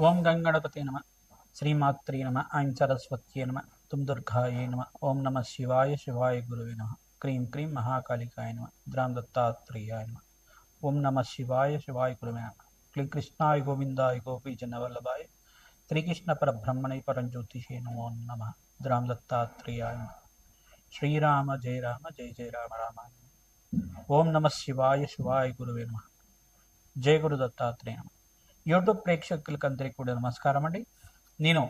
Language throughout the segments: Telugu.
ఓం గంగణపతే నమ శ్రీమాత్రే నమ ఐం సరస్వత్యే నమ తుం దుర్గాయే నమ ఓం నమ శివాయ శివాయ గురువే నమ క్రీం క్రీం మహాకాళికాయ నమ ద్రాం దత్తాత్రేయాయ నమ ఓం నమ శివాయ శివాయ గురువే నమ క్లీం కృష్ణాయ గోవిందాయ గోపీజనవల్లభాయ శ్రీకృష్ణ పరబ్రహ్మణే పరంజ్యోతిషే నమో నమ ద్రాం దత్తాత్రేయాయ నమ శ్రీరామ జయ రామ జయ జయ రామ రామ. ఓం నమ శివాయ శివాయ గురువే నమ. జయ గురు దత్తాత్రేయ నమ. యూట్యూబ్ ప్రేక్షకులకు అందరికీ కూడా నమస్కారం అండి. నేను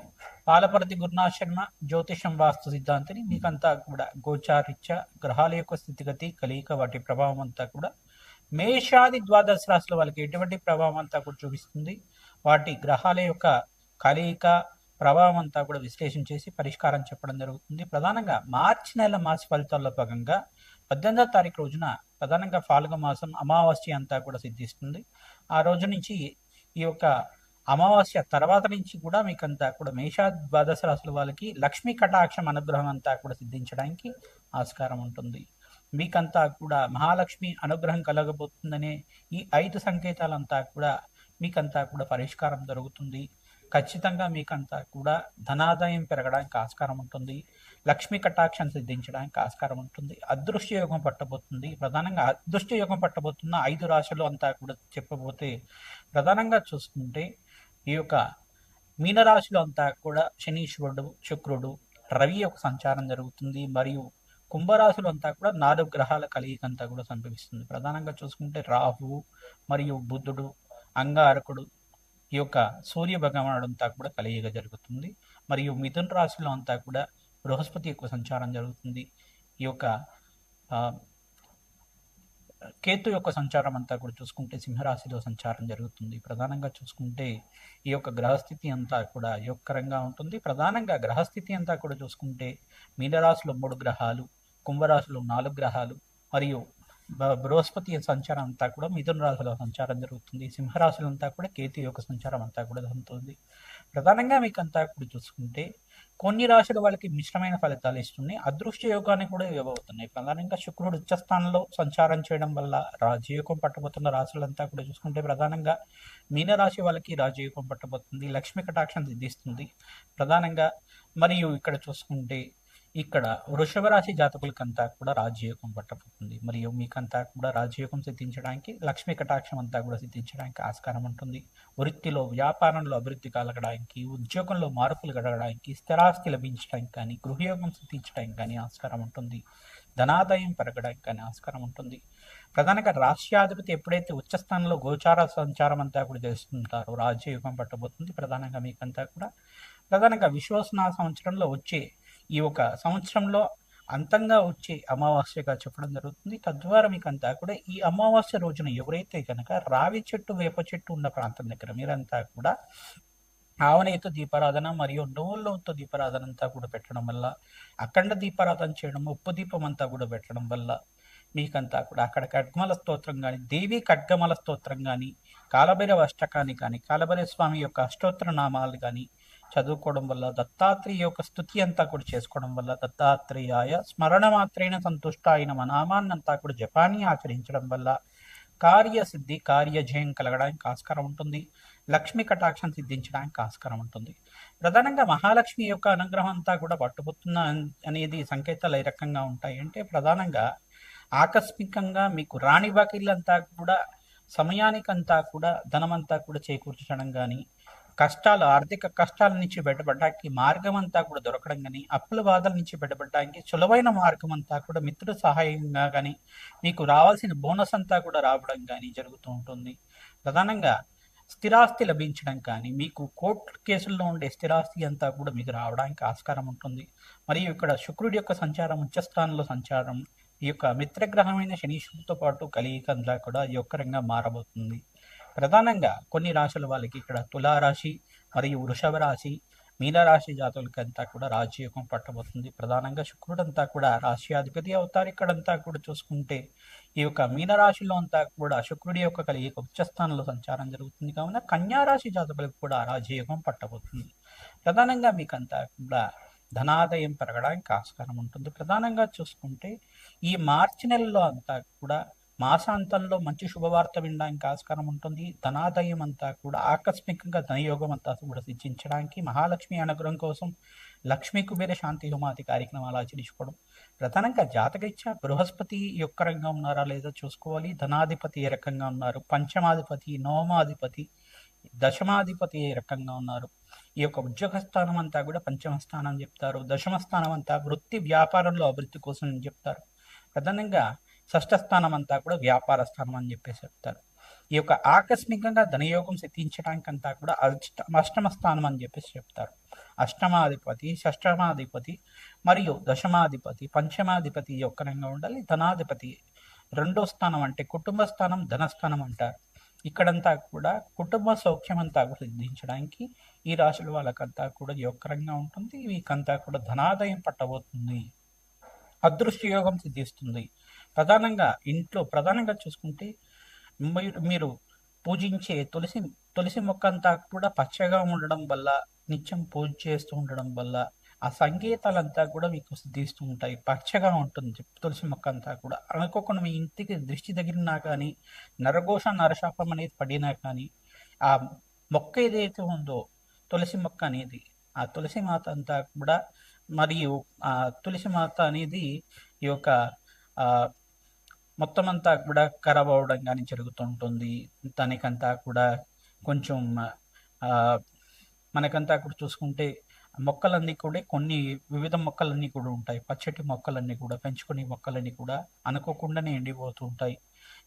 పాలపర్తి గురునాథ్ శర్మ, జ్యోతిషం వాస్తు సిద్ధాంతిని. మీకంతా కూడా గోచారిత్య గ్రహాల యొక్క స్థితిగతి కలయిక వాటి ప్రభావం అంతా కూడా మేషాది ద్వాదశ రాశుల వాళ్ళకి ఎటువంటి ప్రభావం అంతా కూడా చూపిస్తుంది, వాటి గ్రహాల యొక్క కలయిక ప్రభావం అంతా కూడా విశ్లేషణ చేసి పరిష్కారం చెప్పడం జరుగుతుంది. ప్రధానంగా మార్చి నెల మాస ఫలితాల్లో భాగంగా 18వ తారీఖు రోజున ప్రధానంగా ఫాల్గ మాసం అమావాస్య అంతా కూడా సిద్ధిస్తుంది. ఆ రోజు నుంచి ఈ యొక్క అమావాస్య తర్వాత నుంచి కూడా మీకంతా కూడా మేషా ద్వాదశ రాశుల వాళ్ళకి లక్ష్మీ కటాక్షం అనుగ్రహం అంతా కూడా సిద్ధించడానికి ఆస్కారం ఉంటుంది. మీకంతా కూడా మహాలక్ష్మి అనుగ్రహం కలగబోతుందనే ఈ 5 సంకేతాలంతా కూడా మీకంతా కూడా పరిష్కారం జరుగుతుంది. ఖచ్చితంగా మీకంతా కూడా ధనాదాయం పెరగడానికి ఆస్కారం ఉంటుంది. లక్ష్మీ కటాక్షం సిద్ధించడానికి ఆస్కారం ఉంటుంది. అదృష్ట యోగం పట్టబోతుంది. ప్రధానంగా అదృష్ట యోగం పట్టబోతున్న 5 రాశులు అంతా కూడా చెప్పబోతే ప్రధానంగా చూసుకుంటే ఈ యొక్క మీనరాశిలో అంతా కూడా శనీశ్వరుడు, శుక్రుడు, రవి యొక్క సంచారం జరుగుతుంది. మరియు కుంభరాశులు అంతా కూడా 4 గ్రహాల కలయిక అంతా కూడా సంభవిస్తుంది. ప్రధానంగా చూసుకుంటే రాహువు మరియు బుధుడు, అంగారకుడు, ఈ యొక్క సూర్య భగవానుడు అంతా కూడా కలయిక జరుగుతుంది. మరియు మిథున రాశిలో అంతా కూడా బృహస్పతి యొక్క సంచారం జరుగుతుంది. ఈ యొక్క కేతు యొక్క సంచారం అంతా కూడా చూసుకుంటే సింహరాశిలో సంచారం జరుగుతుంది. ప్రధానంగా చూసుకుంటే ఈ యొక్క గ్రహస్థితి అంతా కూడా యోగకరంగా ఉంటుంది. ప్రధానంగా గ్రహస్థితి అంతా కూడా చూసుకుంటే మీనరాశిలో 3 గ్రహాలు, కుంభరాశిలో 4 గ్రహాలు మరియు బృహస్పతి సంచారం అంతా కూడా మిథున రాశిలో సంచారం జరుగుతుంది. సింహరాశులు అంతా కూడా కేతు యొక్క సంచారం అంతా కూడా జరుగుతుంది. ప్రధానంగా మీకు అంతా కూడా చూసుకుంటే కొన్ని రాశుల వాళ్ళకి మిశ్రమైన ఫలితాలు ఇస్తున్నాయి, అదృష్ట యోగాన్ని కూడా ఇవ్వబోతున్నాయి. ప్రధానంగా శుక్రుడు ఉచ్చస్థానంలో సంచారం చేయడం వల్ల రాజయోగం పట్టబోతున్న రాశులంతా కూడా చూసుకుంటే ప్రధానంగా మీనరాశి వాళ్ళకి రాజయోగం పట్టబోతుంది, లక్ష్మీ కటాక్షం సిద్ధిస్తుంది ప్రధానంగా. మరియు ఇక్కడ చూసుకుంటే ఇక్కడ వృషభ రాశి జాతకులకంతా కూడా రాజయోగం పట్టబోతుంది. మరియు మీకంతా కూడా రాజయోగం సిద్ధించడానికి, లక్ష్మీ కటాక్షం అంతా కూడా సిద్ధించడానికి ఆస్కారం ఉంటుంది. వృత్తిలో వ్యాపారంలో అభివృద్ధి కలగడానికి, ఉద్యోగంలో మార్పులు కలగడానికి, స్థిరాస్తి లభించడానికి కానీ, గృహయోగం సిద్ధించడానికి కానీ ఆస్కారం ఉంటుంది. ధనాదాయం పెరగడానికి కానీ ఆస్కారం ఉంటుంది. ప్రధానంగా రాష్ట్రాధిపతి ఎప్పుడైతే ఉచ్చస్థానంలో గోచార సంచారం అంతా కూడా చేస్తుంటారో రాజయోగం పట్టబోతుంది. ప్రధానంగా మీకంతా కూడా ప్రధానంగా విశ్వసన సంవత్సరంలో వచ్చే ఈ ఒక సంవత్సరంలో అంతంగా వచ్చే అమావాస్యగా చెప్పడం జరుగుతుంది. తద్వారా మీకంతా కూడా ఈ అమావాస్య రోజున ఎవరైతే కనుక రావి చెట్టు, వేప చెట్టు ఉన్న ప్రాంతం దగ్గర మీరంతా కూడా ఆవనేతో దీపారాధన మరియు నువ్వులతో దీపారాధన అంతా కూడా పెట్టడం వల్ల, అఖండ దీపారాధన చేయడం, ఉప్పు దీపం అంతా కూడా పెట్టడం వల్ల మీకంతా కూడా అక్కడ ఖడ్గమల స్తోత్రం కానీ, దేవి ఖడ్గమల స్తోత్రం కానీ, కాలభైరవ అష్టకాన్ని కానీ, కాలభైరవ స్వామి యొక్క అష్టోత్తర నామాలు కానీ చదువుకోవడం వల్ల, దత్తాత్రేయ యొక్క స్తుతి అంతా కూడా చేసుకోవడం వల్ల, దత్తాత్రేయాయ స్మరణ మాత్రైన సంతుష్టాయ నమ నామాన్ని అంతా కూడా జపాన్ని ఆచరించడం వల్ల కార్యసిద్ధి, కార్యజయం కలగడానికి ఆస్కారం ఉంటుంది. లక్ష్మీ కటాక్షం సిద్ధించడానికి ఆస్కారం ఉంటుంది. ప్రధానంగా మహాలక్ష్మి యొక్క అనుగ్రహం అంతా కూడా పట్టుబోతున్న అనేది సంకేతాలు ఏ రకంగా ఉంటాయి అంటే ప్రధానంగా ఆకస్మికంగా మీకు రాణి బాకీలంతా కూడా సమయానికంతా కూడా ధనమంతా కూడా చేకూర్చడం కానీ, కష్టాలు, ఆర్థిక కష్టాల నుంచి బయటపడడానికి మార్గం అంతా కూడా దొరకడం కానీ, అప్పుల బాధల నుంచి బయటపడడానికి సులువైన మార్గం అంతా కూడా మిత్రుల సహాయంగా కానీ, మీకు రావాల్సిన బోనస్ అంతా కూడా రావడం కానీ జరుగుతూ ఉంటుంది. ప్రధానంగా స్థిరాస్తి లభించడం కానీ, మీకు కోర్టు కేసుల్లో ఉండే స్థిరాస్తి అంతా కూడా మీకు రావడానికి ఆస్కారం ఉంటుంది. మరియు ఇక్కడ శుక్రుడి యొక్క సంచారం, ఉచ్చస్థానంలో సంచారం ఈ యొక్క మిత్రగ్రహమైన శనీశ్వరుడితో పాటు కలయిక అంతా కూడా యోగకరంగా మారబోతుంది. ప్రధానంగా కొన్ని రాశుల వాళ్ళకి ఇక్కడ తులారాశి మరియు వృషభ రాశి, మీనరాశి జాతులకంతా కూడా రాజయోగం పట్టబోతుంది. ప్రధానంగా శుక్రుడంతా కూడా రాశ్యాధిపతి అవుతారు. ఇక్కడంతా కూడా చూసుకుంటే ఈ యొక్క మీనరాశిలో అంతా కూడా శుక్రుడి యొక్క కలయిక ఉచ్చస్థానంలో సంచారం జరుగుతుంది. కావున కన్యారాశి జాతకులకు కూడా రాజయోగం పట్టబోతుంది. ప్రధానంగా మీకంతా కూడా ధనాదాయం పెరగడానికి ఆస్కారం ఉంటుంది. ప్రధానంగా చూసుకుంటే ఈ మార్చి నెలలో అంతా కూడా మాసాంతంలో మంచి శుభవార్త వినడానికి ఆస్కారం ఉంటుంది. ధనాదాయం అంతా కూడా ఆకస్మికంగా ధనయోగం అంతా కూడా సిద్ధించడానికి మహాలక్ష్మి అనుగ్రహం కోసం లక్ష్మీ కుబేర శాంతి హోమాది కార్యక్రమాలు ఆచరించుకోవడం. ప్రధానంగా జాతకరీత్యా బృహస్పతి యొక్క రకంగా ఉన్నారా లేదా చూసుకోవాలి. ధనాధిపతి ఏ రకంగా ఉన్నారు, పంచమాధిపతి, నవమాధిపతి, దశమాధిపతి ఏ రకంగా ఉన్నారు. ఈ యొక్క ఉద్యోగ స్థానం అంతా కూడా పంచమ స్థానం చెప్తారు. దశమ స్థానం అంతా వృత్తి వ్యాపారంలో అభివృద్ధి కోసం చెప్తారు. ప్రధానంగా షష్ఠ స్థానం అంతా కూడా వ్యాపార స్థానం అని చెప్పేసి చెప్తారు. ఈ యొక్క ఆకస్మికంగా ధనయోగం సిద్ధించడానికి అంతా కూడా అష్టమ స్థానం అని చెప్పేసి చెప్తారు. అష్టమాధిపతి, షష్టమాధిపతి మరియు దశమాధిపతి, పంచమాధిపతి యొక్క రంగా ఉండాలి. ధనాధిపతి రెండో స్థానం అంటే కుటుంబ స్థానం, ధనస్థానం అంటారు. ఇక్కడంతా కూడా కుటుంబ సౌఖ్యం అంతా కూడా సిద్ధించడానికి ఈ రాశుల వాళ్ళకంతా కూడా యొక్కరంగా ఉంటుంది. వీకంతా కూడా ధనాదాయం పట్టబోతుంది. అదృష్ట యోగం సిద్ధిస్తుంది. ప్రధానంగా చూసుకుంటే మీరు పూజించే తులసి మొక్క అంతా కూడా పచ్చగా ఉండడం వల్ల, నిత్యం పూజ చేస్తూ ఉండడం వల్ల ఆ సంకేతాలంతా కూడా మీకు సిద్ధిస్తూ ఉంటాయి. పచ్చగా ఉంటుంది తులసి మొక్క అంతా కూడా. అనుకోకుండా మీ ఇంటికి దృష్టి తగిలినా కానీ, నరఘోష నరశాపం అనేది పడినా కానీ, ఆ మొక్క ఏదైతే ఉందో తులసి మొక్క అనేది, ఆ తులసి మాత అంతా కూడా, మరియు ఆ తులసి మాత అనేది ఈ యొక్క మొత్తం అంతా కూడా ఖరాబ్ అవ్వడం కానీ జరుగుతుంటుంది. దానికంతా కూడా కొంచెం మనకంతా కూడా చూసుకుంటే మొక్కలన్నీ కూడా కొన్ని వివిధ మొక్కలన్నీ కూడా ఉంటాయి. పచ్చటి మొక్కలన్నీ కూడా, పెంచుకునే మొక్కలన్నీ కూడా అనుకోకుండానే ఎండిపోతూ ఉంటాయి.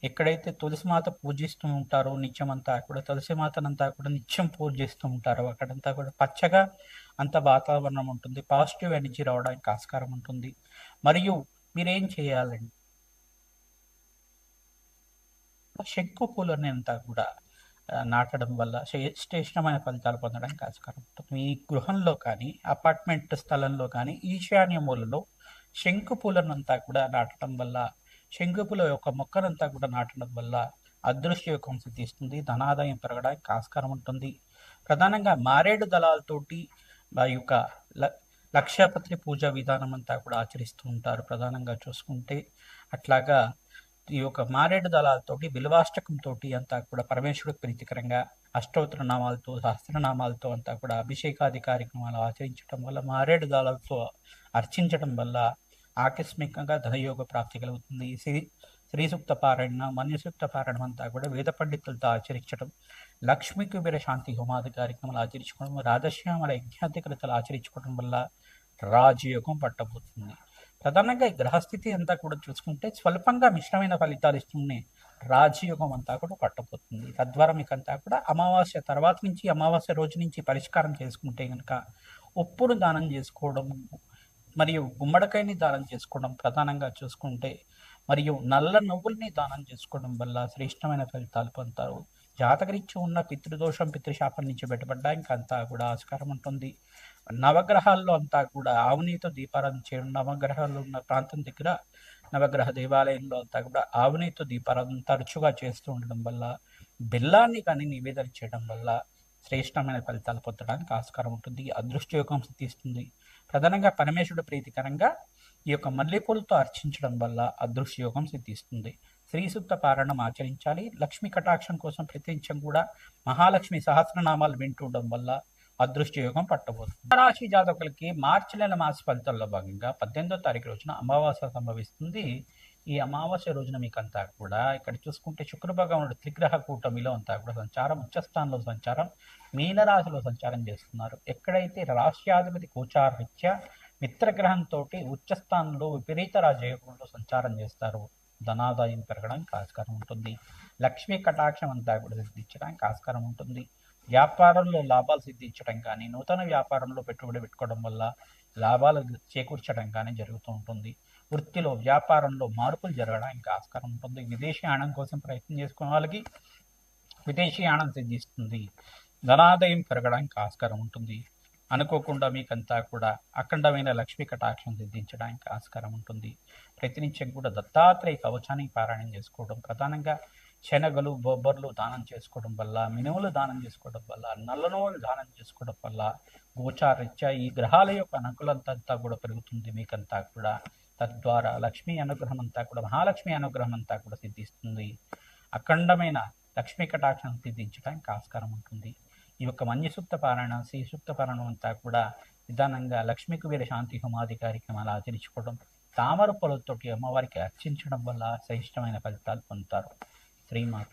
ఎక్కడైతే తులసిమాత పూజిస్తూ ఉంటారో నిత్యం అంతా కూడా, తులసిమాతనంతా కూడా నిత్యం పూజిస్తూ ఉంటారో అక్కడంతా కూడా పచ్చగా అంత వాతావరణం ఉంటుంది. పాజిటివ్ ఎనర్జీ రావడానికి ఆస్కారం ఉంటుంది. మరియు మీరేం చేయాలండి, శంకు పూలని అంతా కూడా నాటడం వల్ల శ్రేష్టమైన ఫలితాలు పొందడానికి ఆస్కారం ఉంటుంది. మీ గృహంలో కానీ, అపార్ట్మెంట్ స్థలంలో కానీ ఈశాన్య మూలలో శంకు పూలనంతా కూడా నాటడం వల్ల, శంకు పూల యొక్క మొక్కనంతా కూడా నాటడం వల్ల అదృష్ట యోగం సిద్ధిస్తుంది. ధనాదాయం పెరగడానికి ఆస్కారం ఉంటుంది. ప్రధానంగా మారేడు దళాలతోటి ఆ యొక్క లక్షపత్రి పూజ విధానం అంతా కూడా ఆచరిస్తూ ఉంటారు. ప్రధానంగా చూసుకుంటే అట్లాగా ఈ యొక్క మారేడు దళాలతోటి, బిల్వాష్టకంతో అంతా కూడా పరమేశ్వరుడికి ప్రీతికరంగా అష్టోత్తర నామాలతో, సహస్రనామాలతో అంతా కూడా అభిషేకాది కార్యక్రమాలు ఆచరించడం వల్ల, మారేడు దళాలతో అర్చించడం వల్ల ఆకస్మికంగా ధనయోగ ప్రాప్తి కలుగుతుంది. శ్రీ సూక్త పారాయణ, మన్యసూక్త పారాయణం అంతా కూడా వేద పండితులతో ఆచరించడం, లక్ష్మీ కుబేర శాంతి హోమాది కార్యక్రమాలు ఆచరించుకోవడం, రాధశ్యామల యజ్ఞాధికృతలు ఆచరించుకోవడం వల్ల రాజయోగం పట్టబోతుంది. ప్రధానంగా ఈ గ్రహస్థితి అంతా కూడా చూసుకుంటే స్వల్పంగా మిశ్రమైన ఫలితాలు ఇస్తూనే రాజయోగం అంతా కూడా పట్టబోతుంది. తద్వారా మీకు అంతా కూడా అమావాస్య తర్వాత నుంచి, అమావాస్య రోజు నుంచి పరిష్కారం చేసుకుంటే కనుక ఉప్పును దానం చేసుకోవడం, మరియు గుమ్మడికాయని దానం చేసుకోవడం ప్రధానంగా చూసుకుంటే, మరియు నల్ల నువ్వుల్ని దానం చేసుకోవడం వల్ల శ్రేష్టమైన ఫలితాలు పొందుతారు. జాతకరీత్యా ఉన్న పితృదోషం, పితృశాపం నుంచి బయటపడడానికి అంతా కూడా ఆస్కారం ఉంటుంది. నవగ్రహాల్లో అంతా కూడా ఆవునేతో దీపారాధన చేయడం, నవగ్రహాలు ఉన్న ప్రాంతం దగ్గర నవగ్రహ దేవాలయంలో అంతా కూడా ఆవునేతో దీపారాధన తరచుగా చేస్తూ ఉండడం వల్ల, బెల్లాన్ని కానీ నివేదన చేయడం వల్ల శ్రేష్టమైన ఫలితాలు పొందడానికి ఆస్కారం ఉంటుంది. అదృష్టయోగం సిద్ధిస్తుంది. ప్రధానంగా పరమేశ్వరుడు ప్రీతికరంగా ఈ యొక్క మల్లెపూలతో అర్చించడం వల్ల అదృష్టయోగం సిద్ధిస్తుంది. శ్రీ సూక్త పారాయణం ఆచరించాలి. లక్ష్మీ కటాక్షం కోసం ప్రతినిత్యం కూడా మహాలక్ష్మి సహస్రనామాలు వింటుండడం వల్ల అదృష్ట యోగం పట్టబోతుంది. రాశి జాతకులకి మార్చి నెల మాస ఫలితాల్లో భాగంగా 18వ తారీఖు రోజున అమావాస్య సంభవిస్తుంది. ఈ అమావాస్య రోజున మీకంతా కూడా ఇక్కడ చూసుకుంటే శుక్ర భగవానుడు త్రిగ్రహ కూటమిలో అంతా కూడా సంచారం, ఉచ్చస్థానంలో సంచారం, మీనరాశిలో సంచారం చేస్తున్నారు. ఎక్కడైతే రాష్ట్రాధిపతి గోచారరీత్యా మిత్రగ్రహంతో ఉచ్చస్థానంలో విపరీత రాజయోగంలో సంచారం చేస్తారు. ధనాదాయం పెరగడానికి ఆస్కారం ఉంటుంది. లక్ష్మీ కటాక్షం అంతా కూడా సిద్ధించడానికి ఆస్కారం ఉంటుంది. వ్యాపారంలో లాభాలు సిద్ధించడం కానీ, నూతన వ్యాపారంలో పెట్టుబడి పెట్టుకోవడం వల్ల లాభాలు చేకూర్చడం కానీ జరుగుతూ ఉంటుంది. వృత్తిలో, వ్యాపారంలో మార్పులు జరగడానికి ఆస్కారం ఉంటుంది. విదేశీయానం కోసం ప్రయత్నం చేసుకునే వాళ్ళకి విదేశీయానం సిద్ధిస్తుంది. ధనాదాయం పెరగడానికి ఆస్కారం ఉంటుంది. అనుకోకుండా మీకంతా కూడా అఖండమైన లక్ష్మీ కటాక్షం సిద్ధించడానికి ఆస్కారం ఉంటుంది. ప్రతినిత్యం కూడా దత్తాత్రేయ కవచాన్ని పారాయణం చేసుకోవడం, ప్రధానంగా శనగలు, బొబ్బర్లు దానం చేసుకోవడం వల్ల, మినుములు దానం చేసుకోవడం వల్ల, నల్ల నువ్వులు దానం చేసుకోవడం వల్ల గోచారరీత్యా ఈ గ్రహాల యొక్క అనుకూలత అంతా కూడా పెరుగుతుంది. మీకంతా కూడా తద్వారా లక్ష్మీ అనుగ్రహం అంతా కూడా, మహాలక్ష్మి అనుగ్రహం అంతా కూడా సిద్ధిస్తుంది. అఖండమైన లక్ష్మీ కటాక్షం సిద్ధించడానికి ఆస్కారం ఉంటుంది. ఈ యొక్క మన్యసూక్త పారాయణ, శ్రీ సూక్త పారాయణం అంతా కూడా విధానంగా లక్ష్మీ కుబేర శాంతి హోమాది కార్యక్రమాలు ఆచరించుకోవడం, తామర పొలతోటి అమ్మవారికి అర్చించడం వల్ల శ్రేష్టమైన ఫలితాలు పొందుతారు. శ్రీమాత